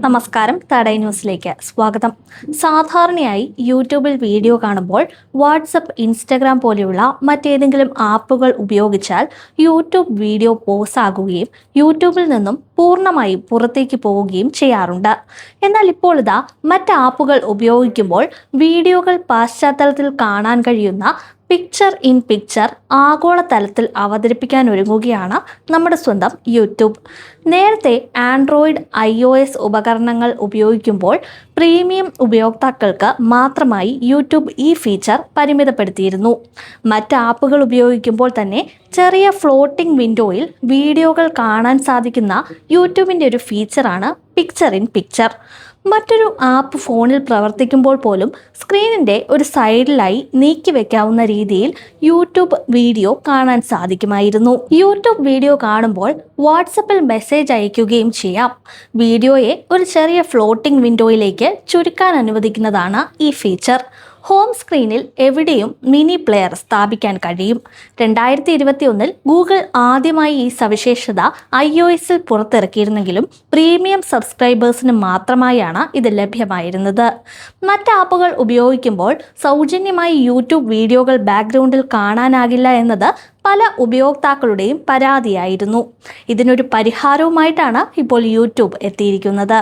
നമസ്കാരം, തടൈ ന്യൂസിലേക്ക് സ്വാഗതം. സാധാരണയായി യൂട്യൂബിൽ വീഡിയോ കാണുമ്പോൾ വാട്സപ്പ്, ഇൻസ്റ്റഗ്രാം പോലെയുള്ള മറ്റേതെങ്കിലും ആപ്പുകൾ ഉപയോഗിച്ചാൽ യൂട്യൂബ് വീഡിയോ പോസ് ആകുകയും യൂട്യൂബിൽ നിന്നും പൂർണ്ണമായും പുറത്തേക്ക് പോവുകയും ചെയ്യാറുണ്ട്. എന്നാൽ ഇപ്പോൾ മറ്റ് ആപ്പുകൾ ഉപയോഗിക്കുമ്പോൾ വീഡിയോകൾ പശ്ചാത്തലത്തിൽ കാണാൻ കഴിയുന്ന പിക്ചർ ഇൻ പിക്ചർ ആഗോളതലത്തിൽ അവതരിപ്പിക്കാൻ ഒരുങ്ങുകയാണ് നമ്മുടെ സ്വന്തം യൂട്യൂബ്. നേരത്തെ ആൻഡ്രോയിഡ്, iOS ഉപകരണങ്ങൾ ഉപയോഗിക്കുമ്പോൾ പ്രീമിയം ഉപയോക്താക്കൾക്ക് മാത്രമായി യൂട്യൂബ് ഈ ഫീച്ചർ പരിമിതപ്പെടുത്തിയിരുന്നു. മറ്റ് ആപ്പുകൾ ഉപയോഗിക്കുമ്പോൾ തന്നെ ചെറിയ ഫ്ലോട്ടിംഗ് വിൻഡോയിൽ വീഡിയോകൾ കാണാൻ സാധിക്കുന്ന യൂട്യൂബിൻ്റെ ഒരു ഫീച്ചറാണ് പിക്ചർ ഇൻ പിക്ചർ. മറ്റൊരു ആപ്പ് ഫോണിൽ പ്രവർത്തിക്കുമ്പോൾ പോലും സ്ക്രീനിൻ്റെ ഒരു സൈഡിലായി നീക്കി വെക്കാവുന്ന രീതിയിൽ യൂട്യൂബ് വീഡിയോ കാണാൻ സാധിക്കുമായിരുന്നു. യൂട്യൂബ് വീഡിയോ കാണുമ്പോൾ വാട്സപ്പിൽ മെസ്സേജ് അയക്കുകയും ചെയ്യാം. വീഡിയോയെ ഒരു ചെറിയ ഫ്ലോട്ടിംഗ് വിൻഡോയിലേക്ക് ചുരുക്കാൻ അനുവദിക്കുന്നതാണ് ഈ ഫീച്ചർ. ഹോം സ്ക്രീനിൽ എവിടെയും മിനി പ്ലെയർ സ്ഥാപിക്കാൻ കഴിയും. 2021 ഗൂഗിൾ ആദ്യമായി ഈ സവിശേഷത iOSൽ പുറത്തിറക്കിയിരുന്നെങ്കിലും പ്രീമിയം സബ്സ്ക്രൈബേഴ്സിന് മാത്രമായാണ് ഇത് ലഭ്യമായിരുന്നത്. മറ്റ് ആപ്പുകൾ ഉപയോഗിക്കുമ്പോൾ സൗജന്യമായി യൂട്യൂബ് വീഡിയോകൾ ബാക്ക്ഗ്രൗണ്ടിൽ കാണാനാകില്ല എന്നത് പല ഉപയോക്താക്കളുടെയും പരാതിയായിരുന്നു. ഇതിനൊരു പരിഹാരവുമായിട്ടാണ് ഇപ്പോൾ യൂട്യൂബ് എത്തിയിരിക്കുന്നത്.